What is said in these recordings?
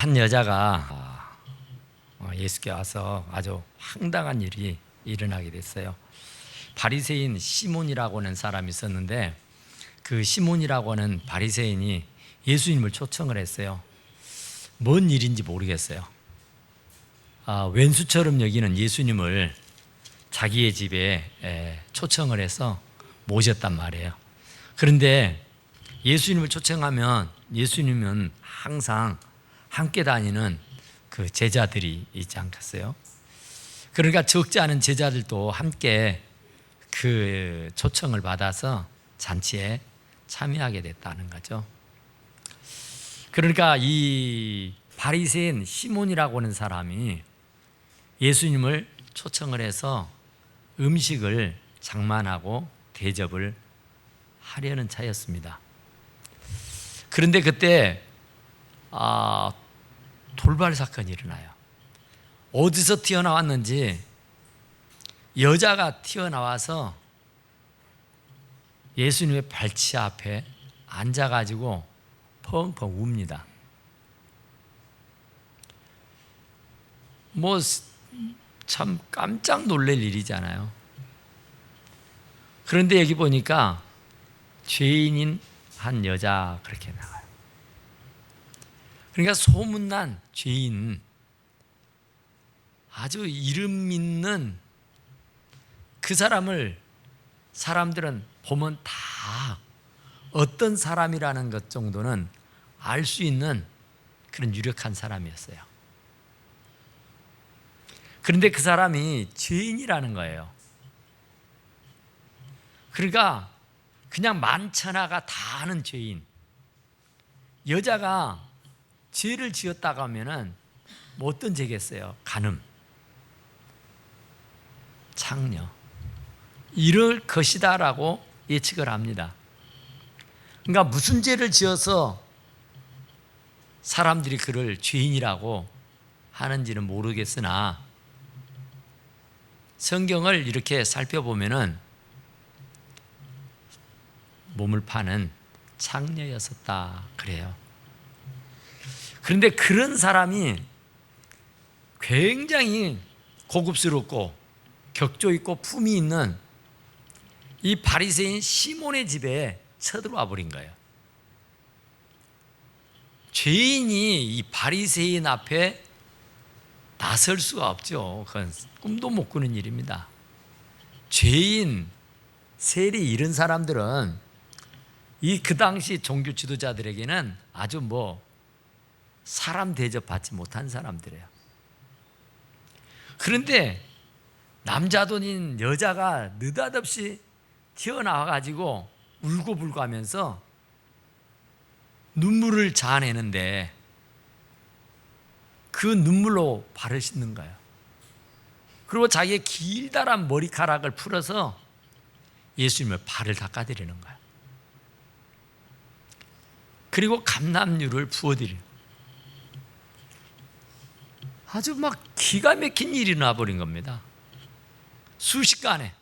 한 여자가 예수께 와서 아주 황당한 일이 일어나게 됐어요. 바리새인 시몬이라고 하는 사람이 있었는데, 그 시몬이라고 하는 바리새인이 예수님을 초청을 했어요. 뭔 일인지 모르겠어요. 왼수처럼 여기는 예수님을 자기의 집에 초청을 해서 모셨단 말이에요. 그런데 예수님을 초청하면 예수님은 항상 함께 다니는 그 제자들이 있지 않겠어요? 그러니까 적지 않은 제자들도 함께 그 초청을 받아서 잔치에 참여하게 됐다는 거죠. 그러니까 이 바리새인 시몬이라고 하는 사람이 예수님을 초청을 해서 음식을 장만하고 대접을 하려는 차였습니다. 그런데 그때 돌발 사건이 일어나요. 어디서 튀어나왔는지 여자가 튀어나와서 예수님의 발치 앞에 앉아가지고 펑펑 웁니다. 참 깜짝 놀랄 일이잖아요. 그런데 여기 보니까 죄인인 한 여자 그렇게 나와요. 그러니까 소문난 죄인, 아주 이름 있는 그 사람을 사람들은 보면 다 어떤 사람이라는 것 정도는 알 수 있는 그런 유력한 사람이었어요. 그런데 그 사람이 죄인이라는 거예요. 그러니까 그냥 만천하가 다 아는 죄인. 여자가 죄를 지었다고 하면은 뭐 어떤 죄겠어요? 간음, 창녀, 이럴 것이다라고 예측을 합니다. 그러니까 무슨 죄를 지어서 사람들이 그를 죄인이라고 하는지는 모르겠으나 성경을 이렇게 살펴보면은 몸을 파는 창녀였었다 그래요. 그런데 그런 사람이 굉장히 고급스럽고 격조 있고 품이 있는 이 바리새인 시몬의 집에 쳐들어와 버린 거예요. 죄인이 이 바리새인 앞에 나설 수가 없죠. 그건 꿈도 못 꾸는 일입니다. 죄인, 세리 이런 사람들은 그 당시 종교 지도자들에게는 아주 사람 대접받지 못한 사람들이에요. 그런데 남자돈인 여자가 느닷없이 튀어나와가지고 울고불고 하면서 눈물을 자아내는데 그 눈물로 발을 씻는 거예요. 그리고 자기의 길다란 머리카락을 풀어서 예수님의 발을 닦아드리는 거예요. 그리고 감람유를 부어드리는, 아주 기가 막힌 일이 나버린 겁니다. 순식간에.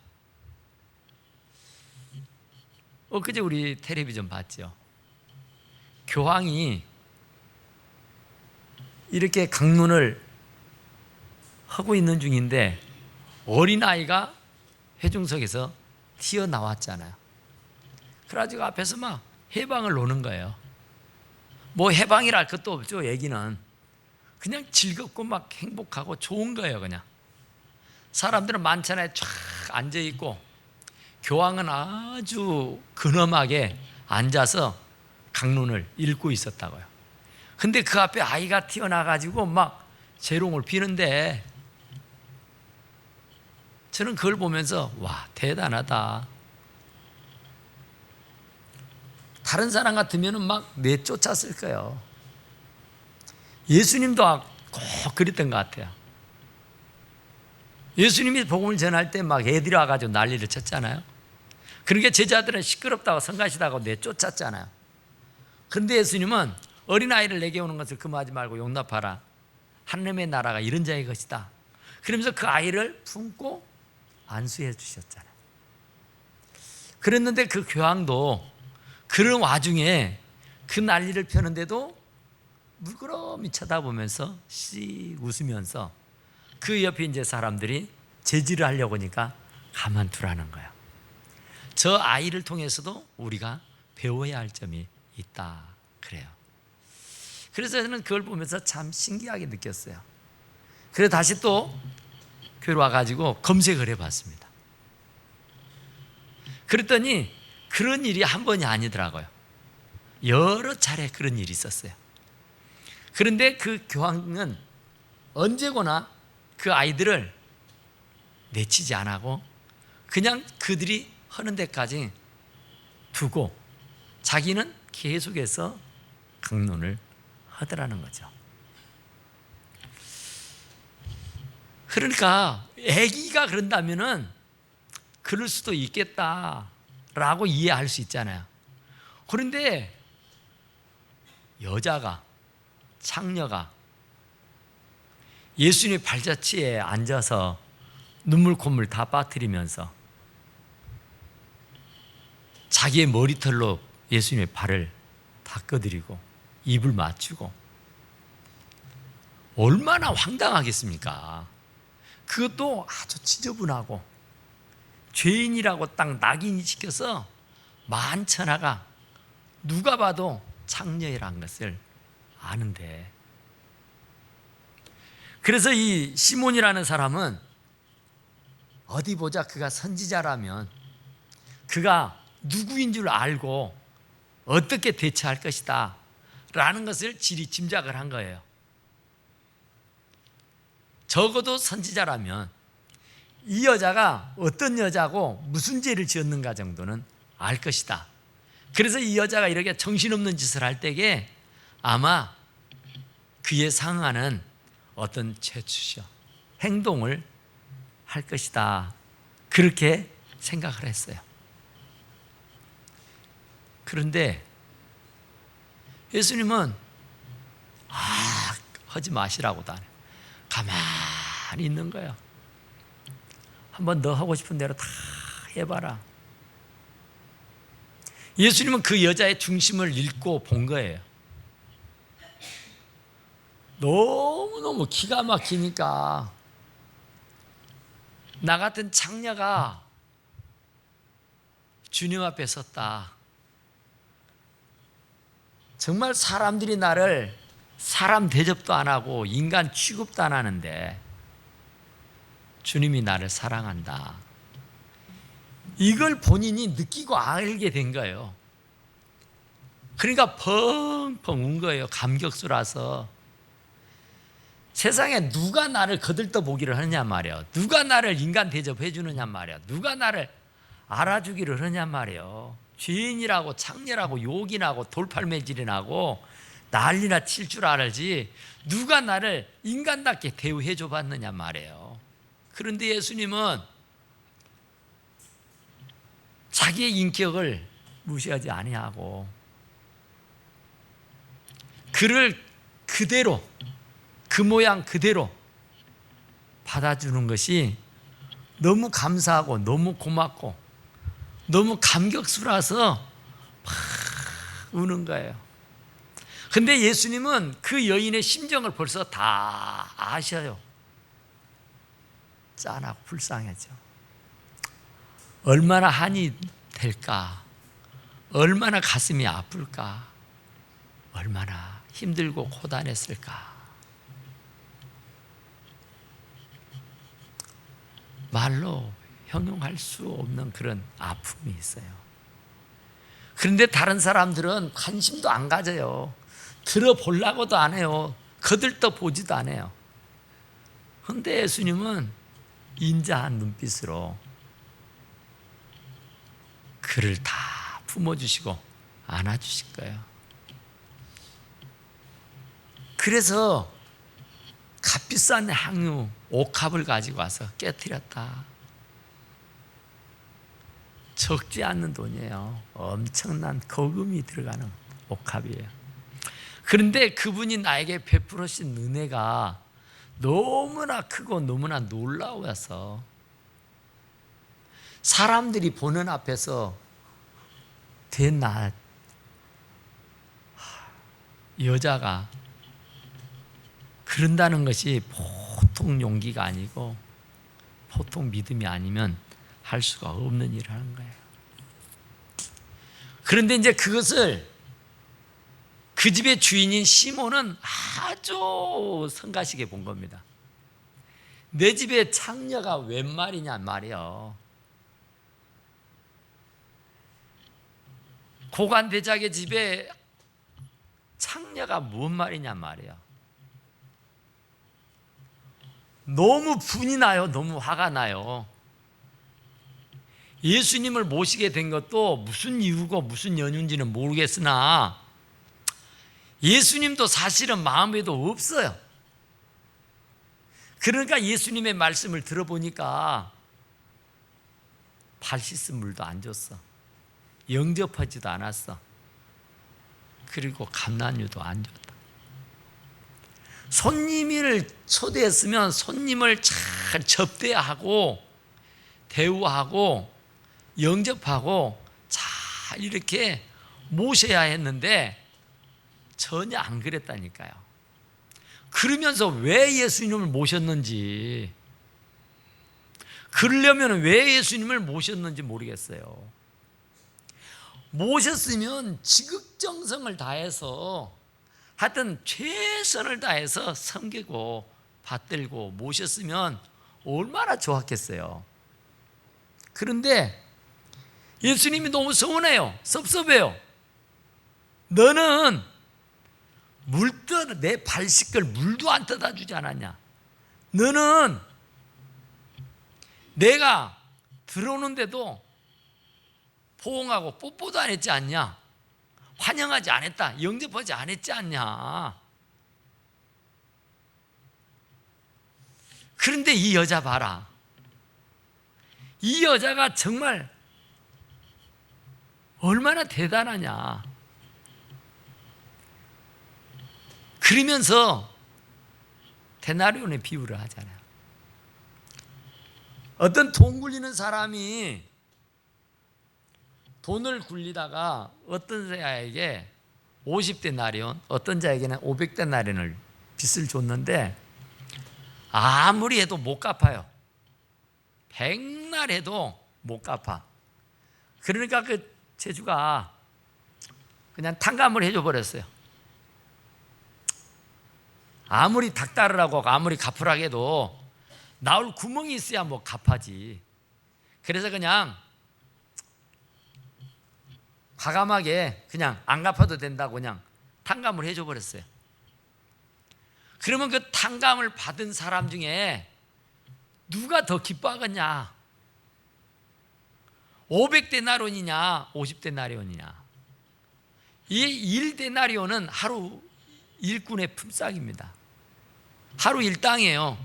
엊그제 우리 텔레비전 봤죠. 교황이 이렇게 강론을 하고 있는 중인데 어린아이가 회중석에서 튀어나왔잖아요. 그래가지고 앞에서 해방을 노는 거예요. 해방이랄 것도 없죠. 얘기는 그냥 즐겁고 행복하고 좋은 거예요. 그냥 사람들은 만찬에 쫙 앉아있고 교황은 아주 근엄하게 앉아서 강론을 읽고 있었다고요. 근데 그 앞에 아이가 튀어나가지고 재롱을 피는데 저는 그걸 보면서 와, 대단하다. 다른 사람 같으면 내쫓았을 거예요. 예수님도 꼭 그랬던 것 같아요. 예수님이 복음을 전할 때 애들이 와가지고 난리를 쳤잖아요. 그러니까 제자들은 시끄럽다고 성가시다고 내쫓았잖아요. 그런데 예수님은 어린아이를 내게 오는 것을 금하지 말고 용납하라. 하나님의 나라가 이런 자의 것이다. 그러면서 그 아이를 품고 안수해 주셨잖아요. 그랬는데 그 교황도 그런 와중에 그 난리를 펴는데도 물끄러미 쳐다보면서 씩 웃으면서 그 옆에 이제 사람들이 제지를 하려고 하니까 가만두라는 거예요. 저 아이를 통해서도 우리가 배워야 할 점이 있다 그래요. 그래서 저는 그걸 보면서 참 신기하게 느꼈어요. 그래서 다시 또 교회로 와가지고 검색을 해봤습니다. 그랬더니 그런 일이 한 번이 아니더라고요. 여러 차례 그런 일이 있었어요. 그런데 그 교황은 언제거나 그 아이들을 내치지 안 하고 그냥 그들이 하는 데까지 두고 자기는 계속해서 강론을 하더라는 거죠. 그러니까 아기가 그런다면은 그럴 수도 있겠다라고 이해할 수 있잖아요. 그런데 여자가, 창녀가 예수님의 발자취에 앉아서 눈물 콧물 다 빠뜨리면서 자기의 머리털로 예수님의 발을 닦아드리고 입을 맞추고 얼마나 황당하겠습니까? 그것도 아주 지저분하고 죄인이라고 딱 낙인시켜서 만천하가 누가 봐도 창녀라는 것을 아는데, 그래서 이 시몬이라는 사람은 어디 보자 그가 선지자라면 그가 누구인 줄 알고 어떻게 대처할 것이다 라는 것을 지리 짐작을 한 거예요. 적어도 선지자라면 이 여자가 어떤 여자고 무슨 죄를 지었는가 정도는 알 것이다. 그래서 이 여자가 이렇게 정신없는 짓을 할 때에 아마 그에 상하는 어떤 제추셔 행동을 할 것이다, 그렇게 생각을 했어요. 그런데 예수님은 하지 마시라고도 안 해요. 가만히 있는 거예요. 한번 너 하고 싶은 대로 다 해봐라. 예수님은 그 여자의 중심을 읽고 본 거예요. 너무너무 기가 막히니까 나 같은 창녀가 주님 앞에 섰다. 정말 사람들이 나를 사람 대접도 안 하고 인간 취급도 안 하는데 주님이 나를 사랑한다. 이걸 본인이 느끼고 알게 된 거예요. 그러니까 펑펑 운 거예요. 감격수라서. 세상에 누가 나를 거들떠 보기를 하느냐 말이에요. 누가 나를 인간 대접해 주느냐 말이에요. 누가 나를 알아주기를 하느냐 말이에요. 죄인이라고 창녀라고 욕이나고 돌팔매질이나고 난리나 칠 줄 알지 누가 나를 인간답게 대우해 줘 봤느냐 말이에요. 그런데 예수님은 자기의 인격을 무시하지 아니하고 그를 그대로 그 모양 그대로 받아주는 것이 너무 감사하고 너무 고맙고 너무 감격스러워서 막 우는 거예요. 근데 예수님은 그 여인의 심정을 벌써 다 아셔요. 짠하고 불쌍하죠. 얼마나 한이 될까? 얼마나 가슴이 아플까? 얼마나 힘들고 고단했을까? 말로 형용할 수 없는 그런 아픔이 있어요. 그런데 다른 사람들은 관심도 안 가져요. 들어보려고도 안 해요. 거들떠 보지도 않아요. 그런데 예수님은 인자한 눈빛으로 그를 다 품어주시고 안아주실 거예요. 그래서 값비싼 향유 옥합을 가지고 와서 깨뜨렸다. 적지 않는 돈이에요. 엄청난 거금이 들어가는 옥합이에요. 그런데 그분이 나에게 베풀으신 은혜가 너무나 크고 너무나 놀라워서 사람들이 보는 앞에서 된 나 여자가 그런다는 것이 보통 용기가 아니고 보통 믿음이 아니면 할 수가 없는 일을 하는 거예요. 그런데 이제 그것을 그 집의 주인인 시몬은 아주 성가시게 본 겁니다. 내 집에 창녀가 웬 말이냐 말이요. 고관대작의 집에 창녀가 뭔 말이냐 말이야. 너무 분이 나요. 너무 화가 나요. 예수님을 모시게 된 것도 무슨 이유고 무슨 연유인지는 모르겠으나 예수님도 사실은 마음에도 없어요. 그러니까 예수님의 말씀을 들어보니까 발 씻은 물도 안 줬어. 영접하지도 않았어. 그리고 감난유도 안 줬다. 손님을 초대했으면 손님을 잘 접대하고 대우하고 영접하고 잘 이렇게 모셔야 했는데 전혀 안 그랬다니까요. 그러면서 왜 예수님을 모셨는지, 그러려면 왜 예수님을 모셨는지 모르겠어요. 모셨으면 지극정성을 다해서 하여튼 최선을 다해서 섬기고 받들고 모셨으면 얼마나 좋았겠어요. 그런데 예수님이 너무 서운해요. 섭섭해요. 너는 내 발 씻길 물도 안 떠다 주지 않았냐. 너는 내가 들어오는데도 포옹하고 뽀뽀도 안 했지 않냐. 환영하지 않았다. 영접하지 않았지 않냐. 그런데 이 여자 봐라. 이 여자가 정말 얼마나 대단하냐. 그러면서 데나리온의 비유를 하잖아요. 어떤 돈 굴리는 사람이 돈을 굴리다가 어떤 자에게 50데나리온, 어떤 자에게는 500데나리온을 빚을 줬는데 아무리 해도 못 갚아요. 백날 해도 못 갚아. 그러니까 그 제주가 그냥 탕감을 해줘 버렸어요. 아무리 닥달을 하고 아무리 갚으라고 해도 나올 구멍이 있어야 뭐 갚아지. 그래서 그냥 과감하게 그냥 안 갚아도 된다고 그냥 탕감을 해줘 버렸어요. 그러면 그 탕감을 받은 사람 중에 누가 더 기뻐하겠냐? 500데나리온이냐 50데나리온이냐. 이 1데나리온은 하루 일꾼의 품삯입니다. 하루 일당이에요.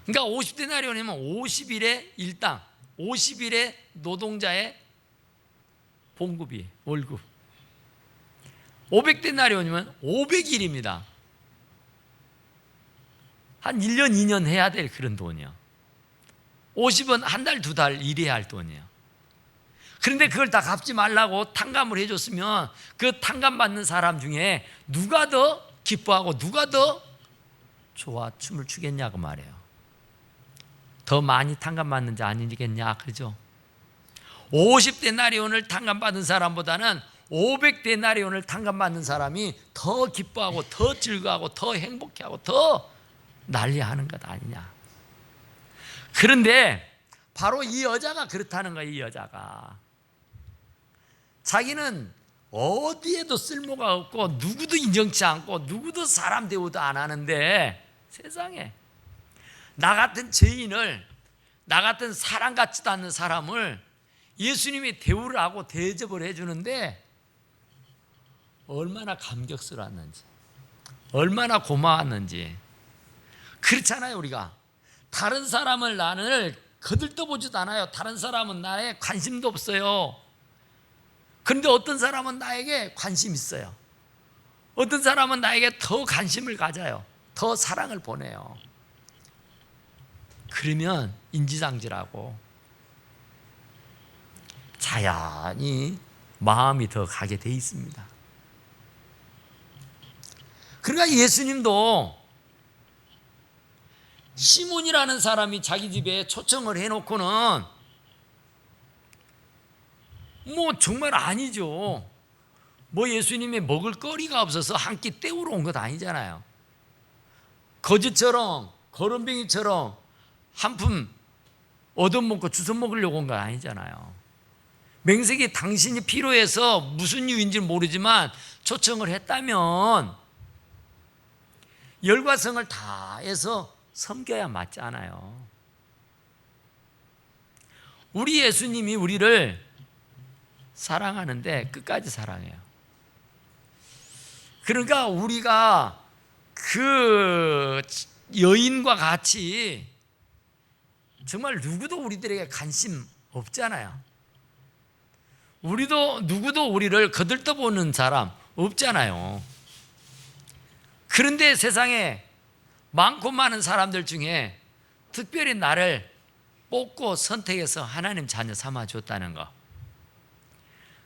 그러니까 50데나리온이면 50일의 일당, 50일의 노동자의 봉급이 월급. 500데나리온이면 500일입니다. 한 1년 2년 해야 될 그런 돈이요. 50은 한 달 두 달 일해야 할 돈이에요. 그런데 그걸 다 갚지 말라고 탕감을 해줬으면 그 탕감 받는 사람 중에 누가 더 기뻐하고 누가 더 좋아 춤을 추겠냐고 말이에요. 더 많이 탕감 받는지 아니겠냐 그러죠. 50데나리온을 탕감 받은 사람보다는 500데나리온을 탕감 받는 사람이 더 기뻐하고 더 즐거워하고 더 행복해하고 더 난리하는 것 아니냐. 그런데 바로 이 여자가 그렇다는 거예요. 이 여자가 자기는 어디에도 쓸모가 없고 누구도 인정치 않고 누구도 사람 대우도 안 하는데 세상에 나 같은 죄인을, 나 같은 사람 같지도 않는 사람을 예수님이 대우를 하고 대접을 해주는데 얼마나 감격스러웠는지, 얼마나 고마웠는지. 그렇잖아요. 우리가 다른 사람을 나를 거들떠보지도 않아요. 다른 사람은 나에 관심도 없어요. 그런데 어떤 사람은 나에게 관심 있어요. 어떤 사람은 나에게 더 관심을 가져요. 더 사랑을 보내요. 그러면 인지상정하고 자연히 마음이 더 가게 돼 있습니다. 그러니까 예수님도 시몬이라는 사람이 자기 집에 초청을 해놓고는 뭐 정말 아니죠. 뭐 예수님의 먹을 거리가 없어서 한 끼 때우러 온 것 아니잖아요. 거지처럼 거름뱅이처럼 한 푼 얻어먹고 주워 먹으려고 온 건 아니잖아요. 맹세기 당신이 필요해서 무슨 이유인지 모르지만 초청을 했다면 열과 성을 다해서 섬겨야 맞잖아요. 우리 예수님이 우리를 사랑하는데 끝까지 사랑해요. 그러니까 우리가 그 여인과 같이 정말 누구도 우리들에게 관심 없잖아요. 누구도 우리를 거들떠보는 사람 없잖아요. 그런데 세상에 많고 많은 사람들 중에 특별히 나를 뽑고 선택해서 하나님 자녀 삼아줬다는 거,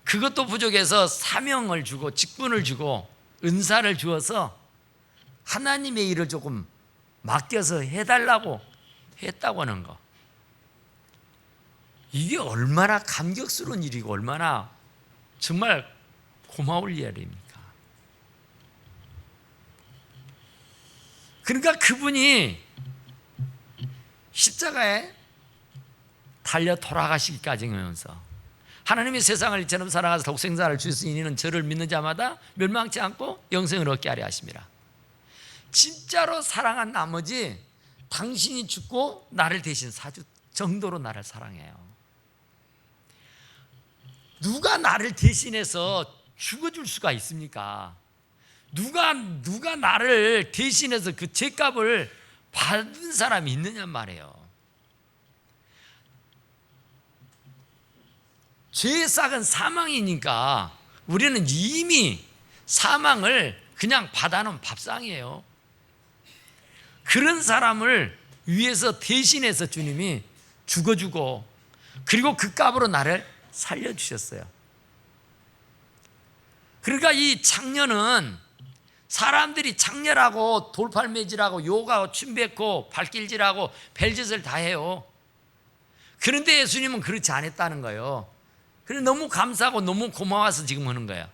그것도 부족해서 사명을 주고 직분을 주고 은사를 주어서 하나님의 일을 조금 맡겨서 해달라고 했다고 하는 거, 이게 얼마나 감격스러운 일이고 얼마나 정말 고마울 일입니까? 그러니까 그분이 십자가에 달려 돌아가시기까지 하면서 하나님이 세상을 이처럼 사랑하사 독생자를 주시니 이는 저를 믿는 자마다 멸망치 않고 영생을 얻게 하려 하심이라. 진짜로 사랑한 나머지 당신이 죽고 나를 대신 사주 정도로 나를 사랑해요. 누가 나를 대신해서 죽어줄 수가 있습니까? 누가 나를 대신해서 그 죄값을 받은 사람이 있느냐 말이에요. 죄의 싹은 사망이니까 우리는 이미 사망을 그냥 받아놓은 밥상이에요. 그런 사람을 위해서 대신해서 주님이 죽어주고 그리고 그 값으로 나를 살려주셨어요. 그러니까 이 창녀는 사람들이 창녀라고 돌팔매질하고 욕하고 침뱉고 발길질하고 별짓을 다 해요. 그런데 예수님은 그렇지 않았다는 거예요. 그래서 너무 감사하고 너무 고마워서 지금 하는 거예요.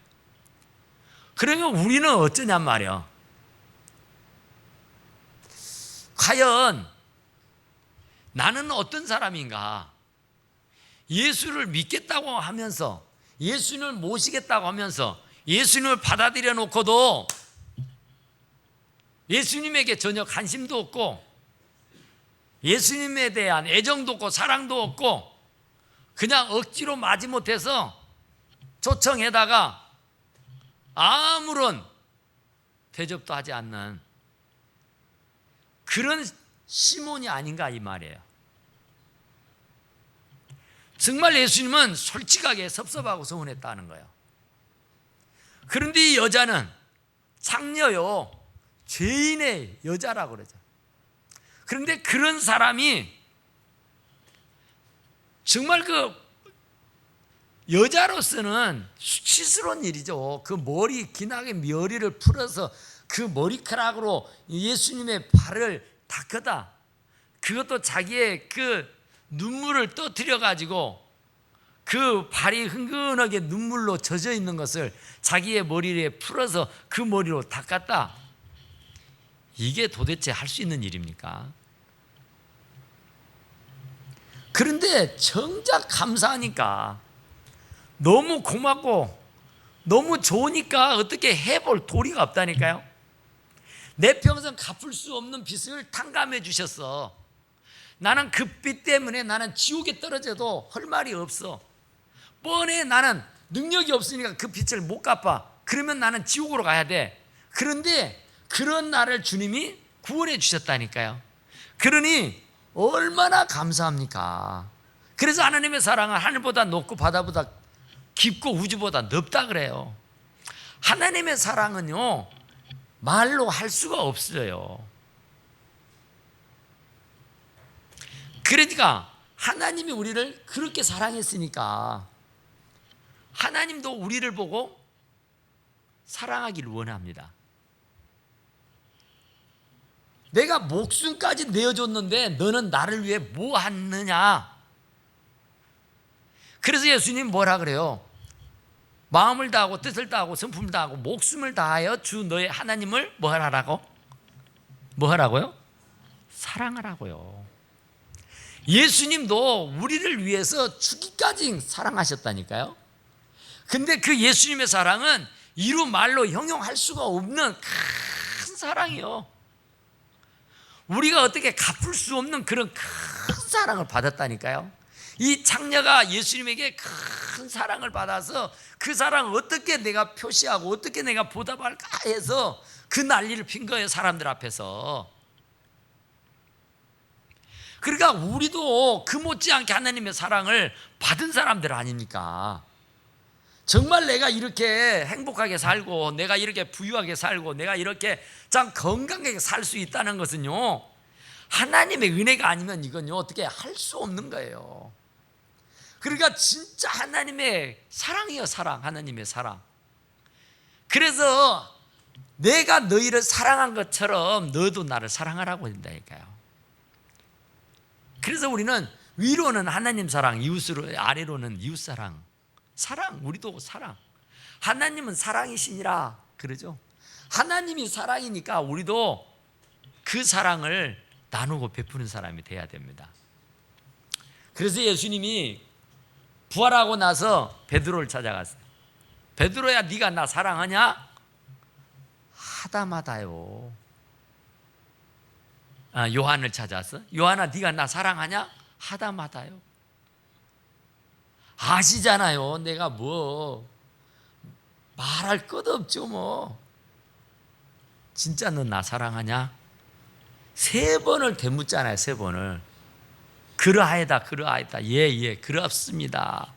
그러면 우리는 어쩌냔 말이에요. 과연 나는 어떤 사람인가? 예수를 믿겠다고 하면서 예수님을 모시겠다고 하면서 예수님을 받아들여 놓고도 예수님에게 전혀 관심도 없고 예수님에 대한 애정도 없고 사랑도 없고 그냥 억지로 마지못해서 초청해다가 아무런 대접도 하지 않는 그런 시몬이 아닌가 이 말이에요. 정말 예수님은 솔직하게 섭섭하고 서운했다는 거예요. 그런데 이 여자는 창녀요, 죄인의 여자라고 그러죠. 그런데 그런 사람이 정말 그 여자로서는 수치스러운 일이죠. 그 머리 기나게 머리를 풀어서 그 머리카락으로 예수님의 발을 닦았다. 그것도 자기의 그 눈물을 떠뜨려 가지고 그 발이 흥건하게 눈물로 젖어 있는 것을 자기의 머리에 풀어서 그 머리로 닦았다. 이게 도대체 할 수 있는 일입니까? 그런데 정작 감사하니까 너무 고맙고 너무 좋으니까 어떻게 해볼 도리가 없다니까요. 내 평생 갚을 수 없는 빚을 탕감해 주셨어. 나는 그 빚 때문에 나는 지옥에 떨어져도 할 말이 없어. 뻔해. 나는 능력이 없으니까 그 빚을 못 갚아. 그러면 나는 지옥으로 가야 돼. 그런데 그런 나를 주님이 구원해 주셨다니까요. 그러니 얼마나 감사합니까? 그래서 하나님의 사랑은 하늘보다 높고 바다보다 깊고 우주보다 넓다 그래요. 하나님의 사랑은요 말로 할 수가 없어요. 그러니까 하나님이 우리를 그렇게 사랑했으니까 하나님도 우리를 보고 사랑하기를 원합니다. 내가 목숨까지 내어줬는데 너는 나를 위해 뭐 하느냐. 그래서 예수님 뭐라 그래요? 마음을 다하고 뜻을 다하고 성품을 다하고 목숨을 다하여 주 너의 하나님을 뭐 하라고? 뭐 하라고요? 사랑하라고요. 예수님도 우리를 위해서 죽기까지 사랑하셨다니까요. 근데 그 예수님의 사랑은 이루 말로 형용할 수가 없는 큰 사랑이요. 우리가 어떻게 갚을 수 없는 그런 큰 사랑을 받았다니까요. 이 창녀가 예수님에게 큰 사랑을 받아서 그 사랑을 어떻게 내가 표시하고 어떻게 내가 보답할까 해서 그 난리를 핀 거예요, 사람들 앞에서. 그러니까 우리도 그 못지않게 하나님의 사랑을 받은 사람들 아닙니까? 정말 내가 이렇게 행복하게 살고 내가 이렇게 부유하게 살고 내가 이렇게 참 건강하게 살 수 있다는 것은요, 하나님의 은혜가 아니면 이건요 어떻게 할 수 없는 거예요. 그러니까 진짜 하나님의 사랑이에요, 사랑. 하나님의 사랑. 그래서 내가 너희를 사랑한 것처럼 너도 나를 사랑하라고 한다니까요. 그래서 우리는 위로는 하나님 사랑, 이웃으로 아래로는 이웃 사랑. 사랑, 우리도 사랑. 하나님은 사랑이시니라 그러죠. 하나님이 사랑이니까 우리도 그 사랑을 나누고 베푸는 사람이 돼야 됩니다. 그래서 예수님이 부활하고 나서 베드로를 찾아갔어요. 베드로야, 네가 나 사랑하냐? 하다마다요. 요한을 찾아서 요한아, 네가 나 사랑하냐? 하다마다요. 아시잖아요. 내가 뭐 말할 것 없죠. 뭐 진짜 너 나 사랑하냐? 3번을 되묻잖아요. 3번을. 그러하이다, 그러하이다. 예, 그렇습니다.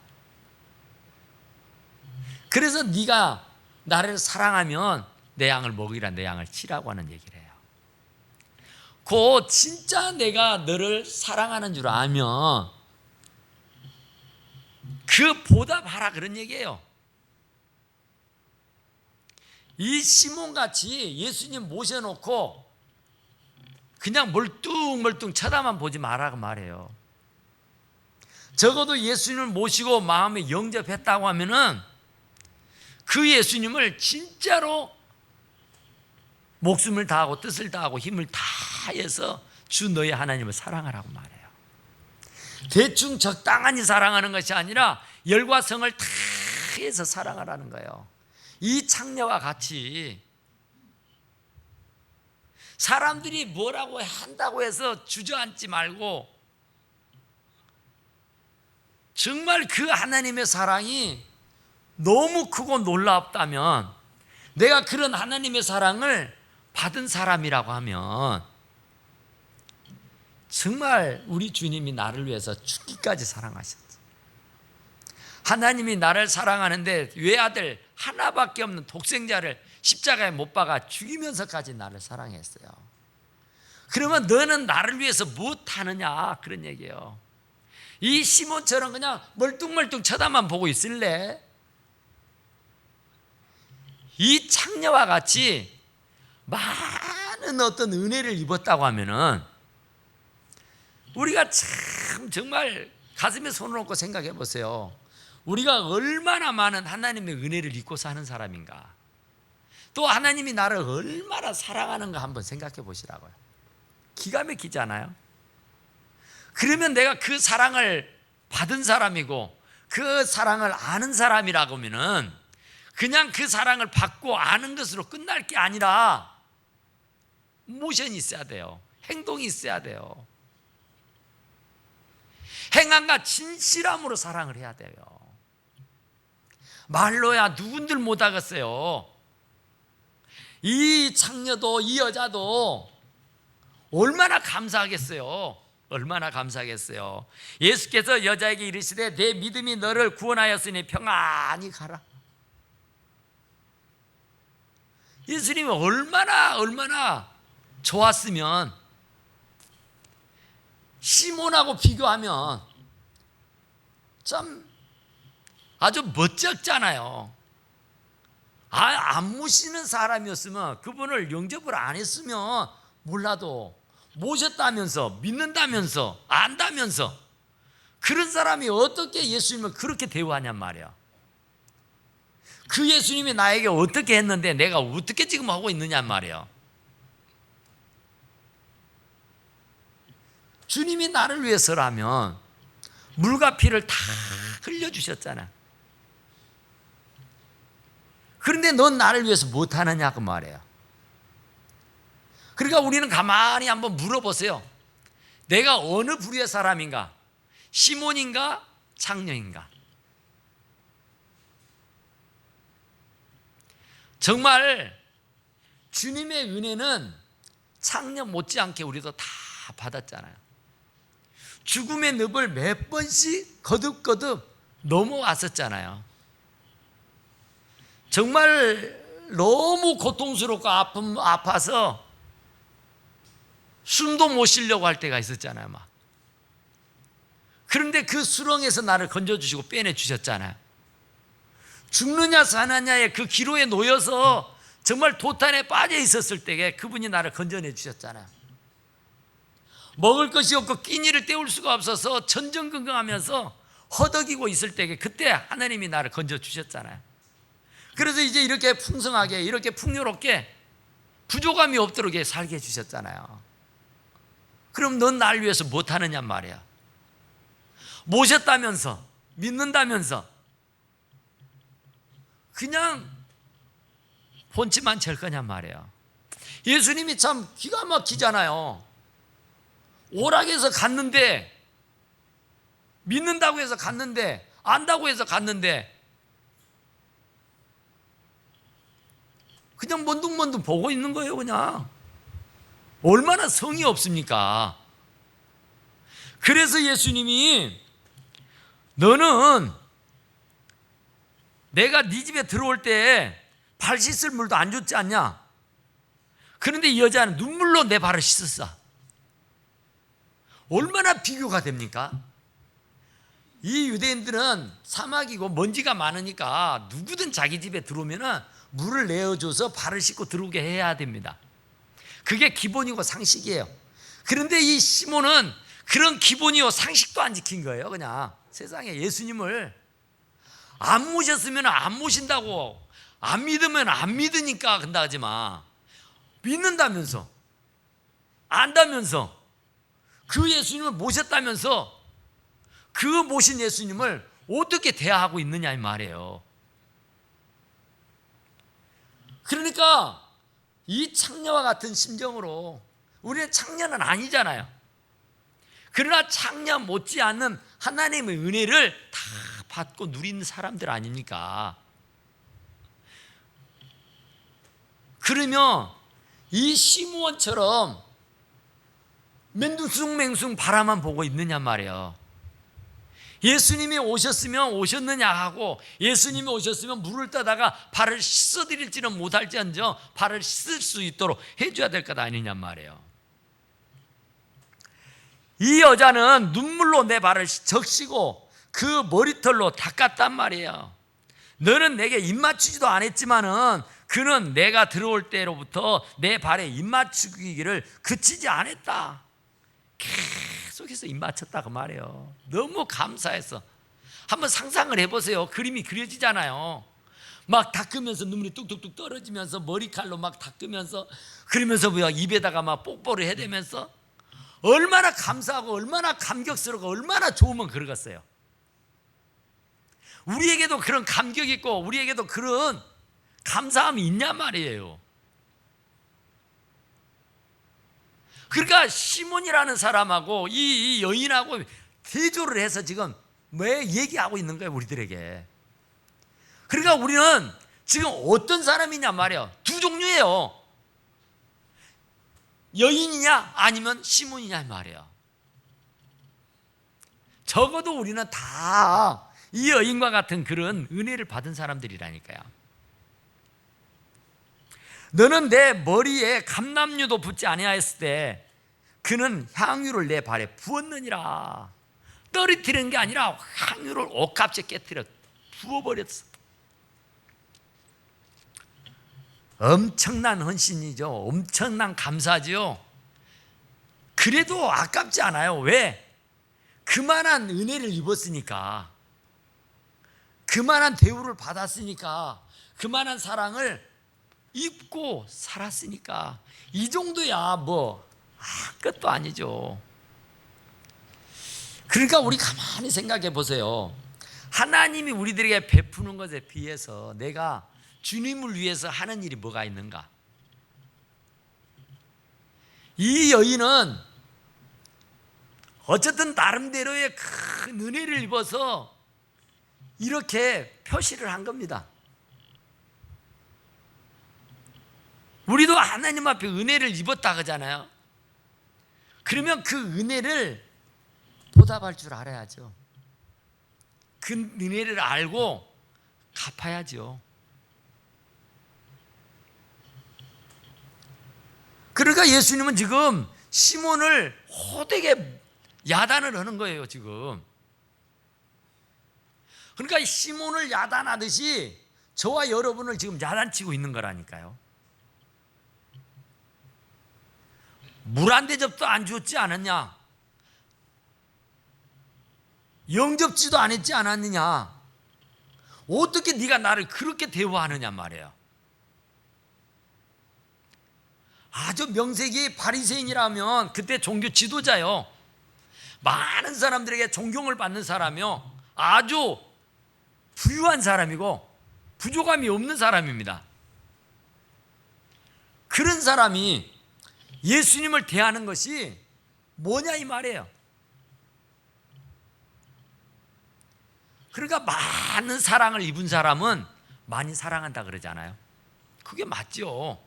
그래서 네가 나를 사랑하면 내 양을 먹이라, 내 양을 치라고 하는 얘기를 해요. 그 진짜 내가 너를 사랑하는 줄 알면 그 보답하라, 그런 얘기예요. 이 시몬같이 예수님 모셔놓고 그냥 멀뚱멀뚱 쳐다만 보지 말라고 말해요. 적어도 예수님을 모시고 마음에 영접했다고 하면은 그 예수님을 진짜로 목숨을 다하고 뜻을 다하고 힘을 다해서 주 너의 하나님을 사랑하라고 말해요. 대충 적당히 사랑하는 것이 아니라 열과 성을 다해서 사랑하라는 거예요. 이 창녀와 같이 사람들이 뭐라고 한다고 해서 주저앉지 말고 정말 그 하나님의 사랑이 너무 크고 놀랍다면, 내가 그런 하나님의 사랑을 받은 사람이라고 하면 정말 우리 주님이 나를 위해서 죽기까지 사랑하셨어. 하나님이 나를 사랑하는데 외아들 하나밖에 없는 독생자를 십자가에 못 박아 죽이면서까지 나를 사랑했어요. 그러면 너는 나를 위해서 무엇하느냐, 그런 얘기예요. 이 시몬처럼 그냥 멀뚱멀뚱 쳐다만 보고 있을래? 이 창녀와 같이 많은 어떤 은혜를 입었다고 하면은 우리가 참 정말 가슴에 손을 얹고 생각해 보세요. 우리가 얼마나 많은 하나님의 은혜를 입고 사는 사람인가, 또 하나님이 나를 얼마나 사랑하는가 한번 생각해 보시라고요. 기가 막히지 않아요? 그러면 내가 그 사랑을 받은 사람이고 그 사랑을 아는 사람이라고 하면은 그냥 그 사랑을 받고 아는 것으로 끝날 게 아니라 모션이 있어야 돼요. 행동이 있어야 돼요. 행함과 진실함으로 사랑을 해야 돼요. 말로야 누군들 못하겠어요. 이 창녀도 이 여자도 얼마나 감사하겠어요. 얼마나 감사하겠어요. 예수께서 여자에게 이르시되 내 믿음이 너를 구원하였으니 평안히 가라. 예수님이 얼마나 좋았으면 시몬하고 비교하면 참 아주 멋쩍잖아요. 안 모시는 사람이었으면, 그분을 영접을 안 했으면 몰라도 모셨다면서 믿는다면서 안다면서 그런 사람이 어떻게 예수님을 그렇게 대우하냔 말이야. 그 예수님이 나에게 어떻게 했는데 내가 어떻게 지금 하고 있느냐 말이야. 주님이 나를 위해서라면 물과 피를 다 흘려주셨잖아. 그런데 넌 나를 위해서 못하느냐 그 말이에요. 그러니까 우리는 가만히 한번 물어보세요. 내가 어느 부류의 사람인가? 시몬인가? 창녀인가? 정말 주님의 은혜는 창녀 못지않게 우리도 다 받았잖아요. 죽음의 늪을 몇 번씩 거듭거듭 넘어왔었잖아요. 정말 너무 고통스럽고 아파서 숨도 못 쉬려고 할 때가 있었잖아요. 막. 그런데 그 수렁에서 나를 건져주시고 빼내주셨잖아요. 죽느냐 사느냐의 그 기로에 놓여서 정말 도탄에 빠져 있었을 때에 그분이 나를 건져내 주셨잖아요. 먹을 것이 없고 끼니를 때울 수가 없어서 전전긍긍하면서 허덕이고 있을 때에 그때 하나님이 나를 건져주셨잖아요. 그래서 이제 이렇게 풍성하게 이렇게 풍요롭게 부족함이 없도록 살게 해주셨잖아요. 그럼 넌 날 위해서 못하느냐 말이야. 모셨다면서 믿는다면서 그냥 본치만 찰 거냐 말이에요. 예수님이 참 기가 막히잖아요. 오락해서 갔는데 믿는다고 해서 갔는데 안다고 해서 갔는데 그냥 먼둥먼둥 보고 있는 거예요. 그냥 얼마나 성의 없습니까? 그래서 예수님이 너는 내가 네 집에 들어올 때 발 씻을 물도 안 줬지 않냐? 그런데 이 여자는 눈물로 내 발을 씻었어. 얼마나 비교가 됩니까? 이 유대인들은 사막이고 먼지가 많으니까 누구든 자기 집에 들어오면 물을 내어줘서 발을 씻고 들어오게 해야 됩니다. 그게 기본이고 상식이에요. 그런데 이 시몬은 그런 기본이요 상식도 안 지킨 거예요. 그냥 세상에 예수님을 안 모셨으면 안 모신다고, 안 믿으면 안 믿으니까 근다 하지 마. 믿는다면서, 안다면서, 그 예수님을 모셨다면서 그 모신 예수님을 어떻게 대하고 있느냐 이 말이에요. 그러니까 이 창녀와 같은 심정으로 우리는 창녀는 아니잖아요. 그러나 창녀 못지않는 하나님의 은혜를 다 받고 누리는 사람들 아닙니까? 그러면 이 시므온처럼 맨둥맹둥 바라만 보고 있느냐 말이에요. 예수님이 오셨으면 오셨느냐 하고 예수님이 오셨으면 물을 떠다가 발을 씻어드릴지는 못할지언정 발을 씻을 수 있도록 해줘야 될 것 아니냐 말이에요. 이 여자는 눈물로 내 발을 적시고 그 머리털로 닦았단 말이에요. 너는 내게 입맞추지도 않았지만은 그는 내가 들어올 때로부터 내 발에 입맞추기를 그치지 않았다. 계속해서 입맞췄다 그 말이에요. 너무 감사해서. 한번 상상을 해보세요. 그림이 그려지잖아요. 막 닦으면서 눈물이 뚝뚝뚝 떨어지면서 머리칼로 막 닦으면서 그러면서 입에다가 막 뽀뽀를 해대면서 얼마나 감사하고 얼마나 감격스럽고 얼마나 좋으면 그러겠어요. 우리에게도 그런 감격이 있고 우리에게도 그런 감사함이 있냐 말이에요. 그러니까 시몬이라는 사람하고 이 여인하고 대조를 해서 지금 왜 얘기하고 있는 거예요 우리들에게. 그러니까 우리는 지금 어떤 사람이냐 말이에요. 두 종류예요. 여인이냐 아니면 시몬이냐 말이에요. 적어도 우리는 다 이 여인과 같은 그런 은혜를 받은 사람들이라니까요. 너는 내 머리에 감람류도 붙지 아니하였을 때 그는 향유를 내 발에 부었느니라. 떨어뜨리는 게 아니라 향유를 옷값에 깨뜨려 부어버렸어. 엄청난 헌신이죠. 엄청난 감사죠. 그래도 아깝지 않아요. 왜? 그만한 은혜를 입었으니까, 그만한 대우를 받았으니까, 그만한 사랑을 입고 살았으니까, 이 정도야 뭐 아무것도 아니죠. 그러니까 우리 가만히 생각해 보세요. 하나님이 우리들에게 베푸는 것에 비해서 내가 주님을 위해서 하는 일이 뭐가 있는가? 이 여인은 어쨌든 나름대로의 큰 은혜를 입어서 이렇게 표시를 한 겁니다. 우리도 하나님 앞에 은혜를 입었다 그러잖아요. 그러면 그 은혜를 보답할 줄 알아야죠. 그 은혜를 알고 갚아야죠. 그러니까 예수님은 지금 시몬을 호되게 야단을 하는 거예요, 지금. 그러니까 시몬을 야단하듯이 저와 여러분을 지금 야단치고 있는 거라니까요. 물 한 대접도 안 줬지 않았냐? 영접지도 안 했지 않았느냐? 어떻게 네가 나를 그렇게 대우하느냐 말이에요. 아주 명색이 바리새인이라면 그때 종교 지도자요, 많은 사람들에게 존경을 받는 사람이요, 아주 부유한 사람이고 부족함이 없는 사람입니다. 그런 사람이 예수님을 대하는 것이 뭐냐 이 말이에요. 그러니까 많은 사랑을 입은 사람은 많이 사랑한다 그러잖아요. 그게 맞죠.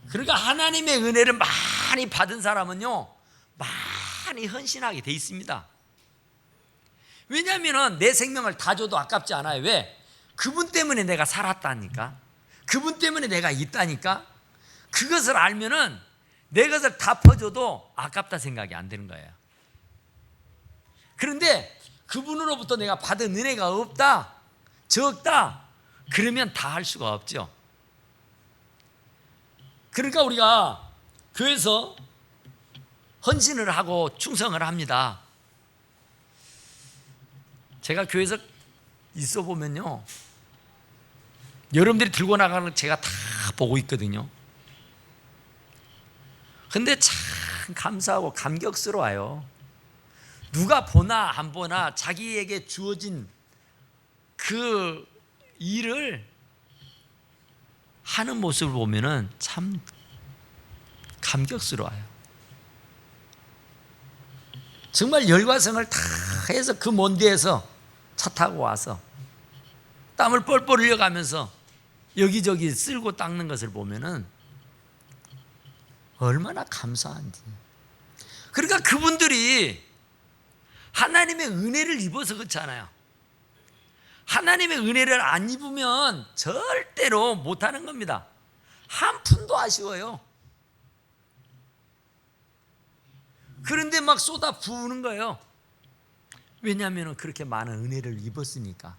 그러니까 하나님의 은혜를 많이 받은 사람은요, 많이 헌신하게 돼 있습니다. 왜냐하면 내 생명을 다 줘도 아깝지 않아요. 왜? 그분 때문에 내가 살았다니까, 그분 때문에 내가 있다니까. 그것을 알면은 내 것을 다 퍼줘도 아깝다 생각이 안 드는 거예요. 그런데 그분으로부터 내가 받은 은혜가 없다, 적다, 그러면 다 할 수가 없죠. 그러니까 우리가 교회에서 헌신을 하고 충성을 합니다. 제가 교회에서 있어 보면요, 여러분들이 들고 나가는 걸 제가 다 보고 있거든요. 근데 참 감사하고 감격스러워요. 누가 보나 안 보나 자기에게 주어진 그 일을 하는 모습을 보면은 참 감격스러워요. 정말 열과성을 다 해서 그 먼 데에서 차 타고 와서 땀을 뻘뻘 흘려가면서 여기저기 쓸고 닦는 것을 보면은 얼마나 감사한지. 그러니까 그분들이 하나님의 은혜를 입어서 그렇잖아요. 하나님의 은혜를 안 입으면 절대로 못하는 겁니다. 한 푼도 아쉬워요. 그런데 막 쏟아 부으는 거예요. 왜냐하면 그렇게 많은 은혜를 입었으니까.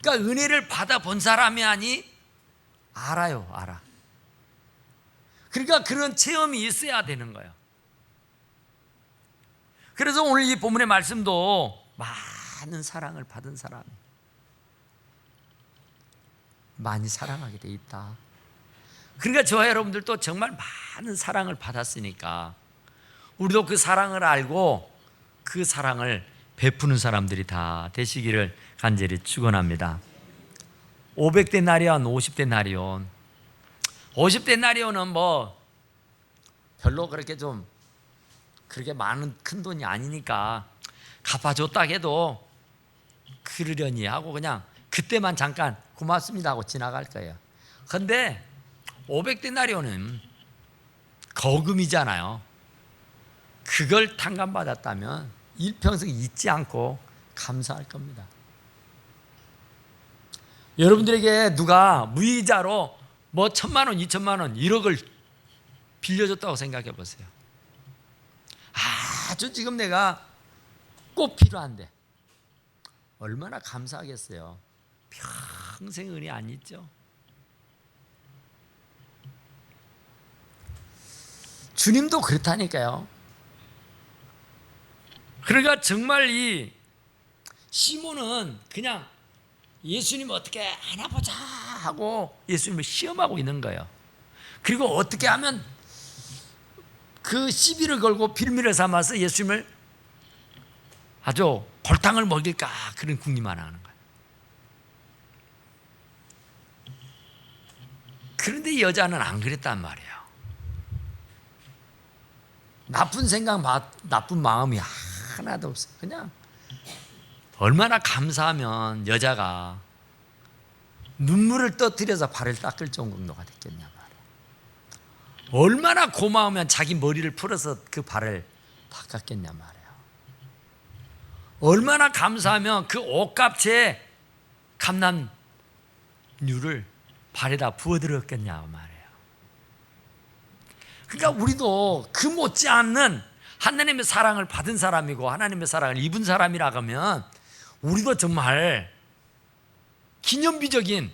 그러니까 은혜를 받아본 사람이 아니 알아요, 알아. 그러니까 그런 체험이 있어야 되는 거예요. 그래서 오늘 이 본문의 말씀도 많은 사랑을 받은 사람, 많이 사랑하게 돼 있다. 그러니까 저와 여러분들도 정말 많은 사랑을 받았으니까 우리도 그 사랑을 알고 그 사랑을 베푸는 사람들이 다 되시기를 간절히 축원합니다. 500데나리온, 50데나리온. 50데나리온은 뭐 별로 그렇게 좀 그렇게 많은 큰 돈이 아니니까 갚아줬다 해도 그러려니 하고 그냥 그때만 잠깐 고맙습니다 하고 지나갈 거예요. 그런데 500데나리온은 거금이잖아요. 그걸 탕감받았다면 일평생 잊지 않고 감사할 겁니다. 여러분들에게 누가 무이자로 뭐 1,000만 원, 2,000만 원, 1억을 빌려줬다고 생각해 보세요. 아주 지금 내가 꼭 필요한데 얼마나 감사하겠어요. 평생 은혜 안 잊죠. 주님도 그렇다니까요. 그러니까 정말 이 시몬은 그냥 예수님 어떻게 하나 보자 하고 예수님을 시험하고 있는 거예요. 그리고 어떻게 하면 그 시비를 걸고 빌미를 삼아서 예수님을 아주 골탕을 먹일까, 그런 궁리만 하는 거예요. 그런데 이 여자는 안 그랬단 말이에요. 나쁜 생각, 나쁜 마음이 하나도 없어요. 그냥 얼마나 감사하면 여자가 눈물을 떠뜨려서 발을 닦을 정도가 됐겠냐 말이에요. 얼마나 고마우면 자기 머리를 풀어서 그 발을 닦았겠냐 말이에요. 얼마나 감사하면 그 옷값에 감남유를 발에다 부어들었겠냐 말이에요. 그러니까 우리도 그 못지않는 하나님의 사랑을 받은 사람이고 하나님의 사랑을 입은 사람이라고 하면 우리도 정말 기념비적인,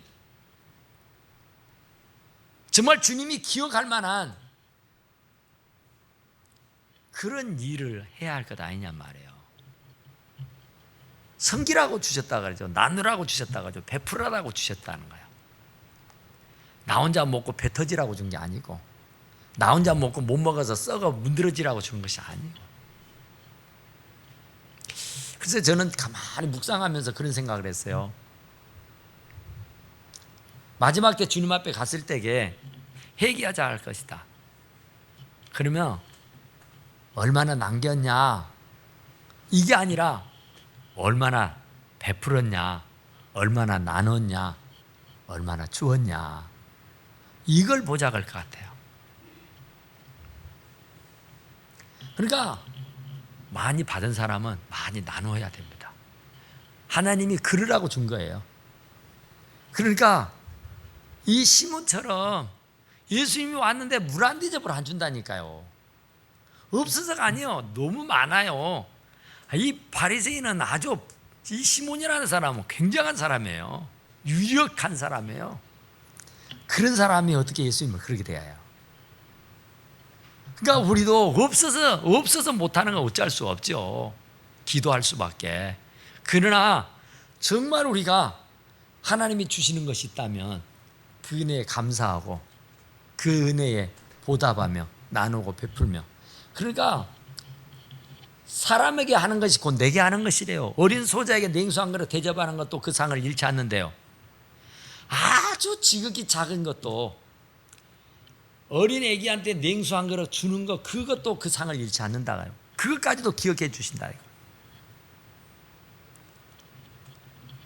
정말 주님이 기억할 만한 그런 일을 해야 할 것 아니냐 말이에요. 섬기라고 주셨다 그러죠. 나누라고 주셨다 그러죠. 베풀으라고 주셨다는 거예요. 나 혼자 먹고 배 터지라고 준 게 아니고, 나 혼자 먹고 못 먹어서 썩어 문드러지라고 준 것이 아니고. 그래서 저는 가만히 묵상하면서 그런 생각을 했어요. 마지막 때 주님 앞에 갔을 때에 회개하자 할 것이다. 그러면 얼마나 남겼냐, 이게 아니라 얼마나 베풀었냐, 얼마나 나눴냐, 얼마나 주었냐, 이걸 보자 할 것 같아요. 그러니까 많이 받은 사람은 많이 나눠야 됩니다. 하나님이 그러라고 준 거예요. 그러니까 이 시몬처럼 예수님이 왔는데 물 한 대접을 안 준다니까요. 없어서가 아니에요. 너무 많아요. 이 바리새인은 아주, 이 시몬이라는 사람은 굉장한 사람이에요. 유력한 사람이에요. 그런 사람이 어떻게 예수님을 그렇게 대해요? 그러니까 우리도 없어서 못하는 건 어쩔 수 없죠. 기도할 수밖에. 그러나 정말 우리가 하나님이 주시는 것이 있다면 그 은혜에 감사하고 그 은혜에 보답하며 나누고 베풀며, 그러니까 사람에게 하는 것이 곧 내게 하는 것이래요. 어린 소자에게 냉수 한 그릇 대접하는 것도 그 상을 잃지 않는데요. 아주 지극히 작은 것도 어린 애기한테 냉수 한 그릇 주는 것, 그것도 그 상을 잃지 않는다고요. 그것까지도 기억해 주신다.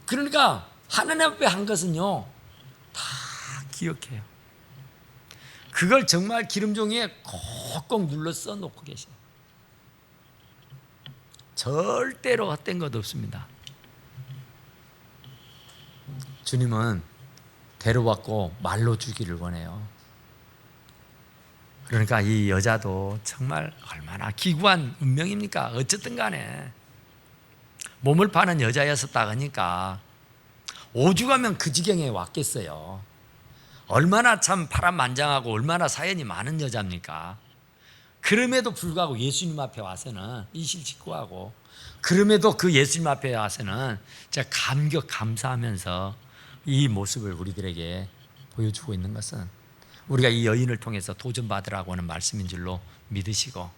그러니까 하나님 앞에 한 것은요 다 기억해요. 그걸 정말 기름종이에 콕콕 눌러 써놓고 계셔요. 절대로 헛된 것 없습니다. 주님은 대로받고 말로 주기를 원해요. 그러니까 이 여자도 정말 얼마나 기구한 운명입니까? 어쨌든 간에 몸을 파는 여자였었다 하니까 오죽하면 그 지경에 왔겠어요. 얼마나 참 파란만장하고 얼마나 사연이 많은 여자입니까? 그럼에도 불구하고 예수님 앞에 와서는 이실직고하고, 그럼에도 그 예수님 앞에 와서는 제가 감격 감사하면서 이 모습을 우리들에게 보여주고 있는 것은 우리가 이 여인을 통해서 도전받으라고 하는 말씀인 줄로 믿으시고,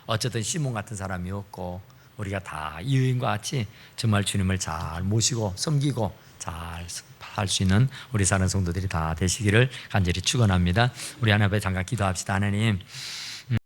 어쨌든 시몬 같은 사람이었고 우리가 다 이 여인과 같이 정말 주님을 잘 모시고 섬기고 잘 할 수 있는 우리 사는 성도들이 다 되시기를 간절히 축원합니다. 우리 하나님 앞에 잠깐 기도합시다. 하나님,